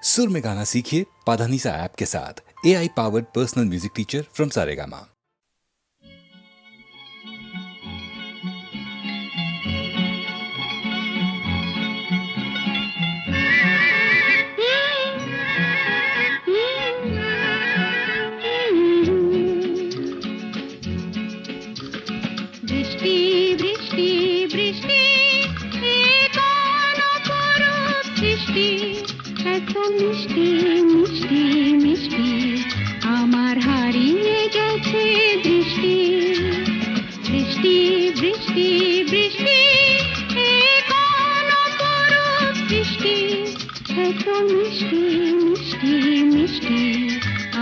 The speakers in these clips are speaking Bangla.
सुर में गाना सीखिए पाधानीसा ऐप के साथ। AI powered personal music teacher from Saregama. বৃষ্টি বৃষ্টি বৃষ্টি এ কোন অপরূপ সৃষ্টি, এত মিষ্টি মিষ্টি মিষ্টি আমার হারিয়ে গেছে দৃষ্টি। বৃষ্টি বৃষ্টি বৃষ্টি এ কোন অপরূপ সৃষ্টি, এত মিষ্টি মিষ্টি মিষ্টি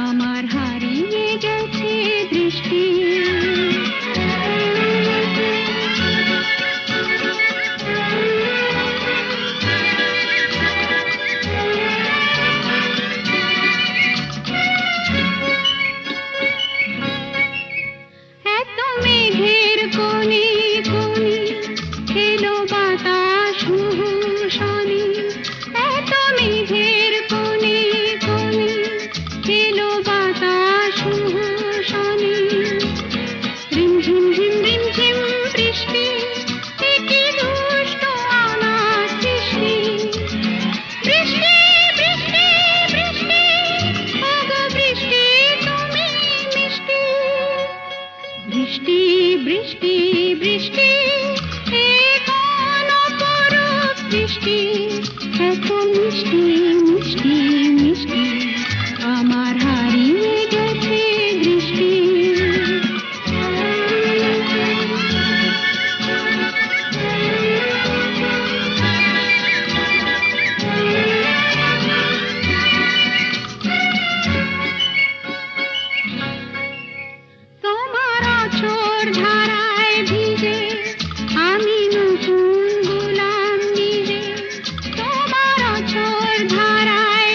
আমার হারিয়ে গেছে দৃষ্টি। বৃষ্টি বৃষ্টি বৃষ্টি এ কোন অপরূপ সৃষ্টি, এত মিষ্টি মিষ্টি মিষ্টি আমার হারিয়ে গেছে দৃষ্টি। ধারায় ভিজে আমি নতুন গোলাম নিজে, তোমার অঝোর ধারায়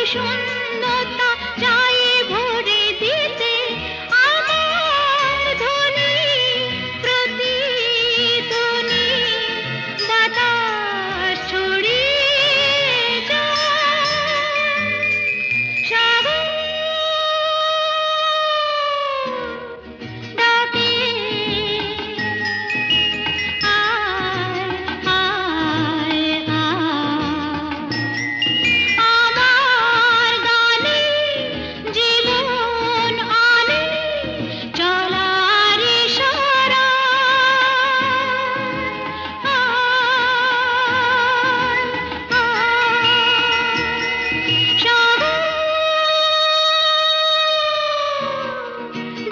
শূন্যতা চাই ভরে দিতে আমার ধ্বনি প্রতিধ্বনি বাতাস ছড়িয়ে যায় সাগর ডাকে আয় আয় আমার গানে জীবন আনে চলার ইশারা সাগর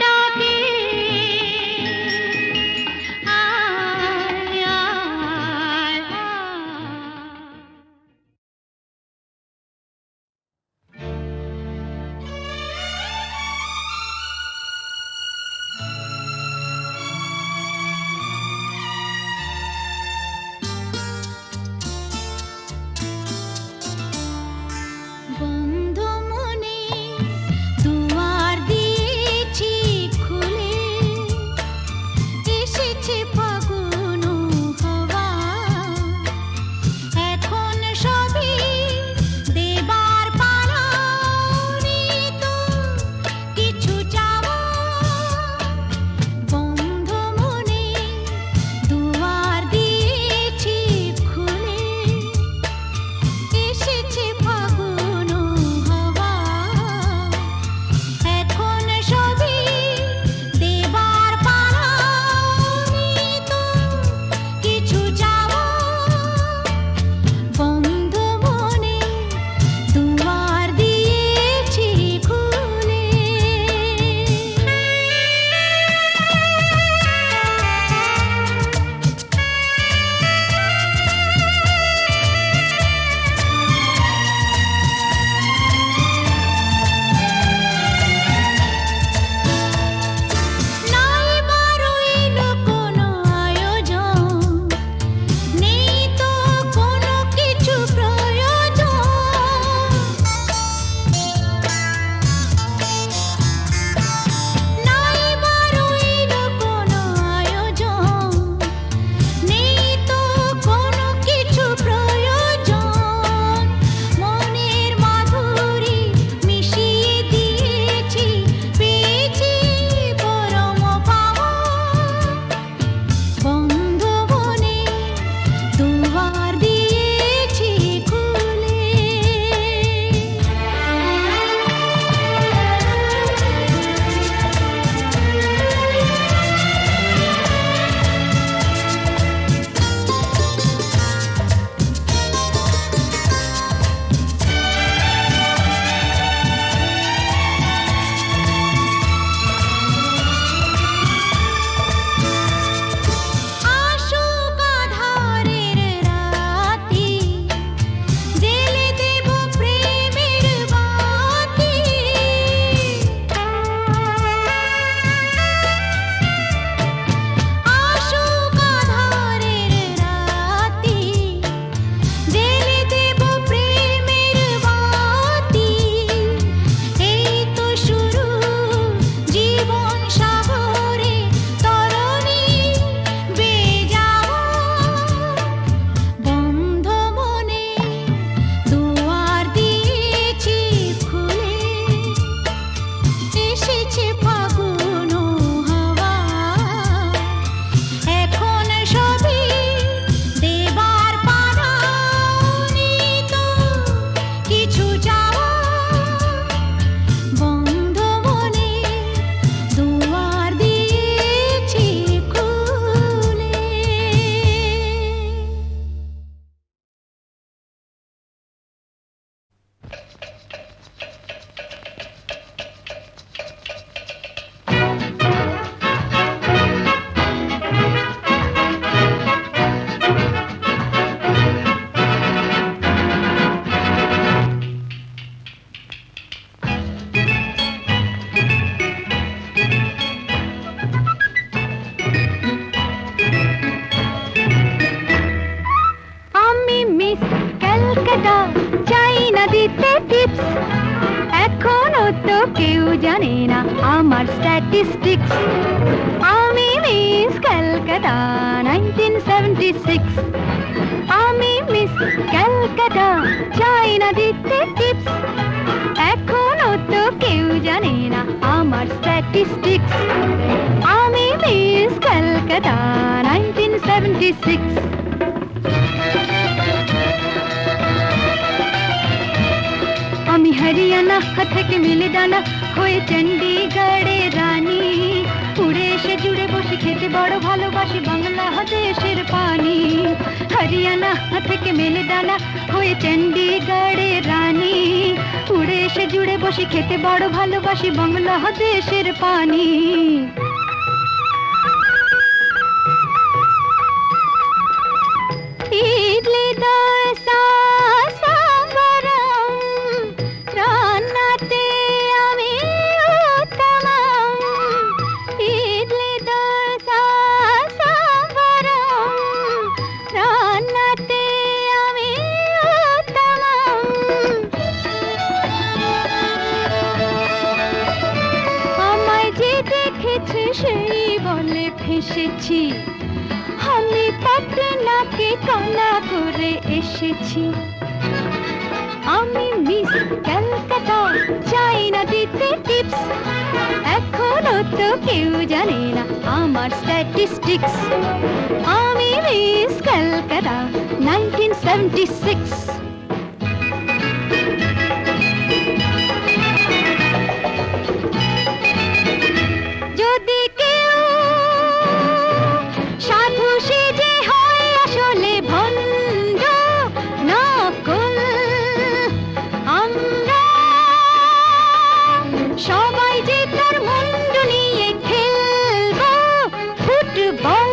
ডাকে আয় আয় বন্ধ মনে দুয়ার দিয়েছি খুলে এসেছে ফাগুন হাওয়া এখন সবই দেবার পালা তো কিছু চাওয়া বন্ধ মনে দুয়ার দিয়েছি খুলে এসেছে ফাগুন হাওয়া এখন সবই দেবার পালা তো কিছু চাওয়া বন্ধ মনে দুয়ার দিয়েছি খুলে নাই বারো এলো কোনো আয়োজন নেই তো কোনো কিছু প্রয়োজন নাই বারো এলো কোনো আয়োজন নেই তো কোনো কিছু প্রয়োজন মনের মাধুরী মিশিয়ে দিয়েছি পেয়েছি পরম পাওয়া বন্ধ মনে দুয়ার দিয়েছি খুলে আসুক আধারের রাতি জেলে দেব প্রেমের বাতি আসুক আধারের রাতি জেলে দেব প্রেমের বাতি এই তো শুরু জীবন সাগরে তরণী বেয়ে যাওয়া বন্ধ মনে দুয়ার দিয়েছি খুলে এসেছে ফাগুন হাওয়া এখন সবই দেবার পালা তো কিছু চাওয়া বন্ধ মনে দুয়ার দিয়েছি খুলে আমি মিস ক্যালকাটা চাই না দিতে টিপস কেউ জানে না আমার স্ট্যাটিস্টিক্স আমি মিস ক্যালকাটা 1976 আমি মিস ক্যালকাটা চাই না দিতে টিপস এখনো তো কেউ জানে না আমার স্ট্যাটিস্টিক্স আমি মিস ক্যালকাটা 1976 আমি হরিয়ানা থেকে মিলে ডানা হয়ে চণ্ডীগড়ের রানী উড়ে এসে জুড়ে বসে খেতে বড় ভালোবাসি বাংলাদেশের পানি হরিয়ানা থেকে মেলে ডানা হয়ে চণ্ডীগড়ের রানী উড়ে এসে জুড়ে বসে খেতে বড় ভালোবাসি বাংলাদেশের পানি ইডলি দোসা সাম্বারম রান্নাতে আমি উত্তমম ইডলি দোসা সাম্বারম রান্নাতে আমি উত্তমম আমায় যে দেখেছে সেই বলে ফেসেছি আমি পাটনাকে কানা করে এসেছি আমি মিস ক্যালকাটা চাই না দিতে টিপস এখনো তো কেউ জানে না আমার স্ট্যাটিস্টিক্স আমি মিস ক্যালকাটা 1976 যদি কেউ সাধু সেজে হয় আসলে ভণ্ড নকল আমরা সবাই যে তার মুন্ড নিয়ে খেলবো ফুটবল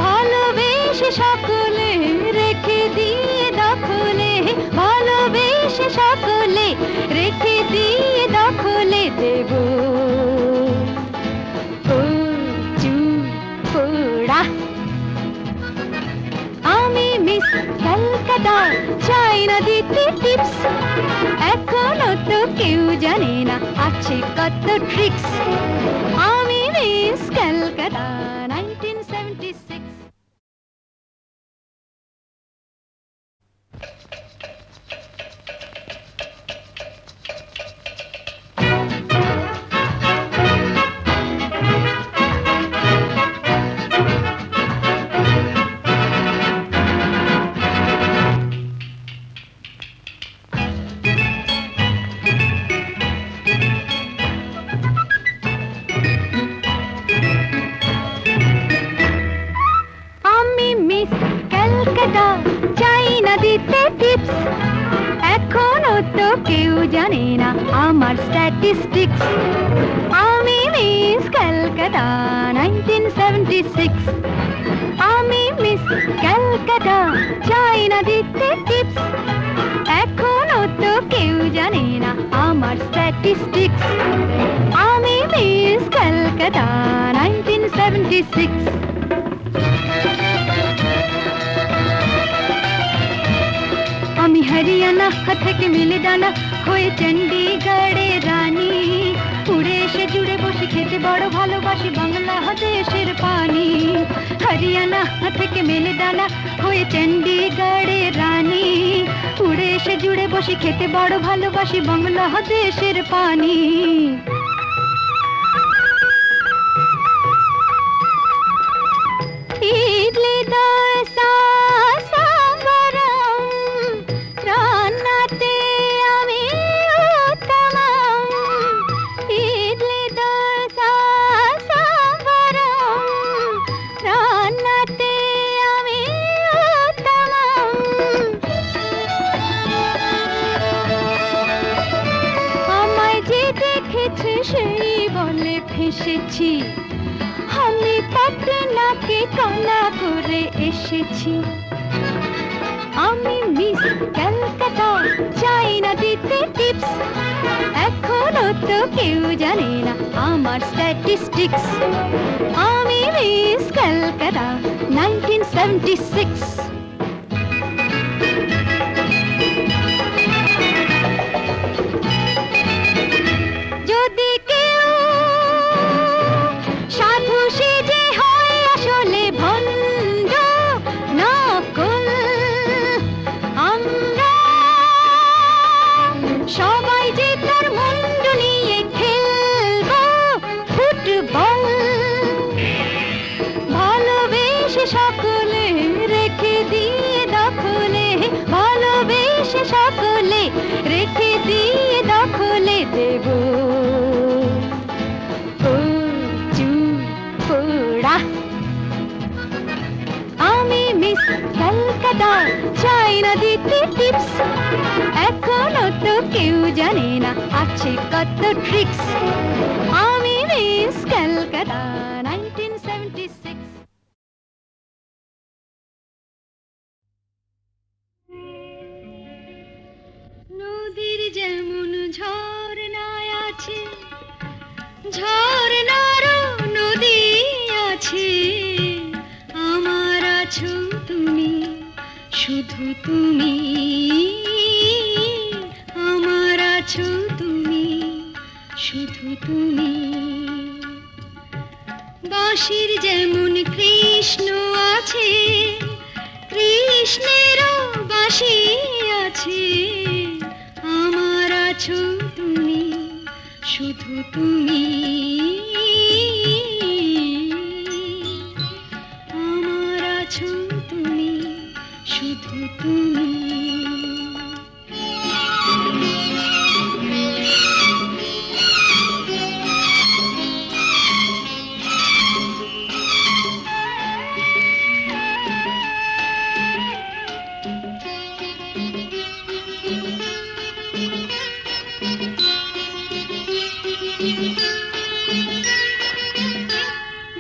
ভালোবেসে সকলে রেখে দিয়ে দখলে ভালোবেসে সকলে রেখে দিয়ে দখলে দেব আমি মিস ক্যালকাটা চাই না দিতে টিপস এখনো তো কেউ জানে না আছে কত ট্রিক্স আমি মিস ক্যালকাটা 1976 চাই না দিতে টিপস এখনো তো কেউ জানে না আমার স্ট্যাটিস্টিক্স আমি মিস ক্যালকাটা 1976 আমি মিস ক্যালকাটা চাই না দিতে টিপস এখনো তো কেউ জানে না আমার স্ট্যাটিস্টিক্স আমি মিস ক্যালকাটা 1976 আমি হরিয়ানা থেকে মিলে ডানা হয়ে চণ্ডীগড়ের রানী উড়ে এসে জুড়ে বসে খেতে বড় ভালোবাসি বাংলাদেশের পানি হরিয়ানা থেকে মেলে ডানা হয়ে চণ্ডীগড়ের রানী উড়ে এসে জুড়ে বসে খেতে বড় ভালোবাসি বাংলাদেশের পানি ইডলি দোসা সাম্বারম রান্নাতে আমি উত্তমম ইডলি দোসা সাম্বারম রান্নাতে আমি উত্তমম আমায় যে দেখেছে সেই বলে ফেসেছি আমি পাটনাকে কানা করে এসেছি আমি মিস ক্যালকাটা চাই না দিতে টিপস এখনো তো কেউ জানে না আমার স্ট্যাটিস্টিক্স আমি মিস ক্যালকাটা 1976 ও আছে সকলে, রেখে দিয়ে দখলে দেব। পোড়া আমি মিস ক্যালকাটা, চাই না দিতে টিপস, এখনো তো কেউ জানে না আছে কত ট্রিক্স। আমি মিস ক্যালকাটা 1976। নদীর যেমন ঝর্ণায় আছে, ঝর্ণারও নদী আছে, আমার আছো তুমি, শুধু তুমি, আমার আছো তুমি, শুধু তুমি। বাঁশির যেমন কৃষ্ণ আছে, কৃষ্ণেরও বাঁশি আছে, আমার আছো তুমি, শুধু তুমি, আমার আছো তুমি, শুধু তুমি।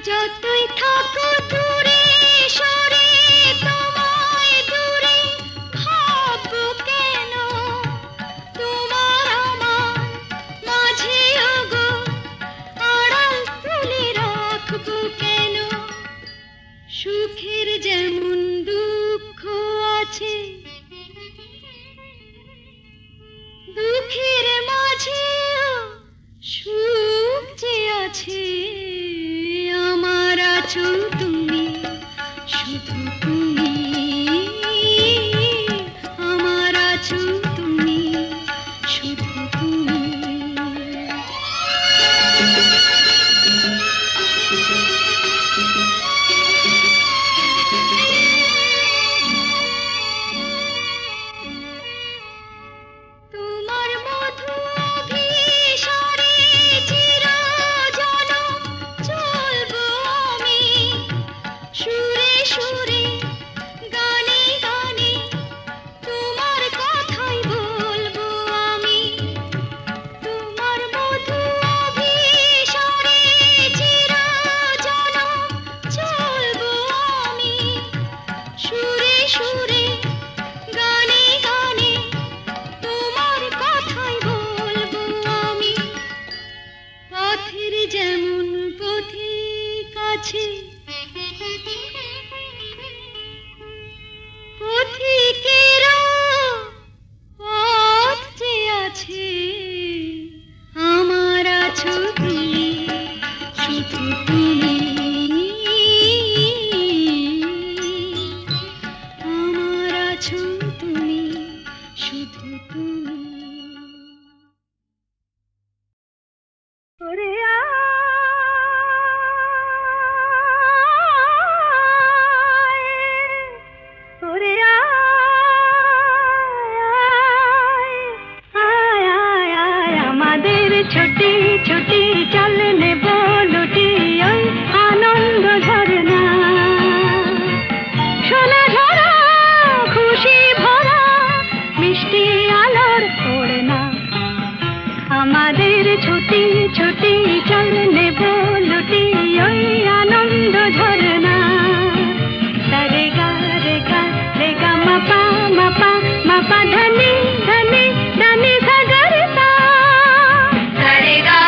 যতই থাকো দূরে সরে, তোমায় দূরে ভাববো কেন, তোমার আমার মাঝে ওগো আড়াল তুলে রাখবো কেন। সুখের যেমন দুঃখ আছে, দুঃখের মাঝেও সুখ যে আছে, আমার আছো তুমি, শুধু তুমি, আমার আছো তুমি, শুধু তুমি। তোমার মধু অভিসারে চিরজনম চলবো আমি, সুরে সুরে গানে গানে তোমার কথাই বলবো আমি। তোমার মধু অভিসারে চিরজনম চলবো আমি, সুরে সুরে গানে গানে তোমার কথাই বলবো আমি। পথের যেমন পথিক আছে, পথিকেরও পথ যে আছে, আমার আছো তুমি, শুধু তুমি, আমার আছো তুমি, শুধু তুমি। ওরে আয়, ওরে আয়, আয়, আয়, আমাদের ছুটি ছুটি চল নেব লুটি ওই আনন্দ ঝরনা। সোনা ঝরা খুশি ভরা মিষ্টি আলোর ওড়না, আমাদের ছুটি ছুটি চল নেব লুটি ওই আনন্দ ঝরনা। রে গা রে গা রে গা মাপা মাপা মাপা ধনি ধনি ধনি সাগর সা। রে গা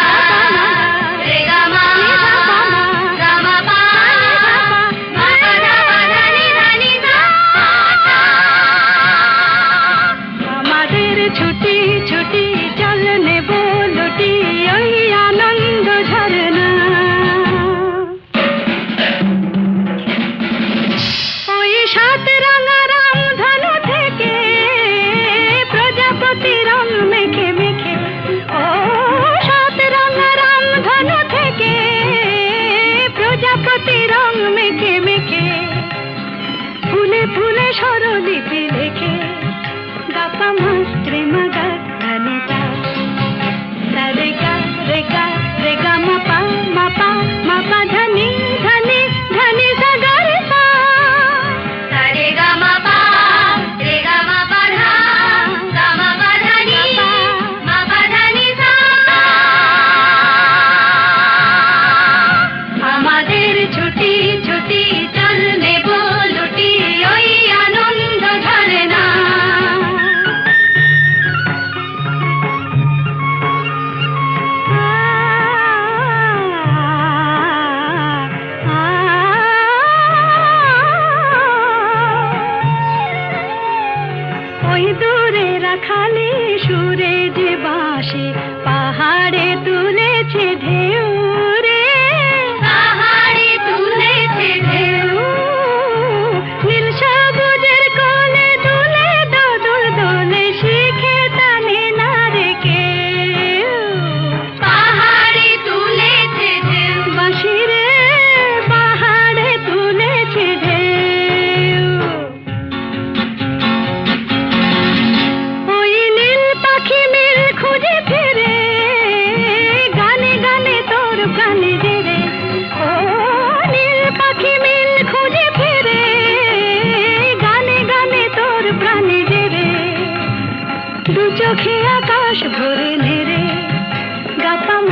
রে গা মা গা মা পা মা পা ধনি ধনি সা। আমাদের ছুটি ছুটি চল নেব লুটি ওই আনন্দ ঝরনা। ওই সাত রাঙা রামধনু থেকে প্রজাপতি রং মেখে মেখে, ও সাত রাঙা রামধনু থেকে প্রজাপতি রং মেখে মেখে, ফুলে ফুলে স্বরলিপি লেখে গাপা মা সুরেরা খালি সুরে যে বাঁশি পাহাড়ে তুলেছে ঢেউ রে, পাহাড়ে তুলেছে ঢেউ। নীল সবুজের কোলে দুলে দোদুল দোলে শিখে টানে না রে কেউ, পাহাড়ে তুলেছে ঢেউ। বাঁশি রে পাহাড়ে তুলেছে ঢেউ। ওই নীল পাখি মিল খুঁজে ফিরে, গানে গানে তোর প্রাণে জেরে। ও নীল পাখি মিল খুঁজে ফিরে, গানে গানে তোর প্রাণে জেরে। দু চোখে আকাশ ভরে নেড়ে গাতাম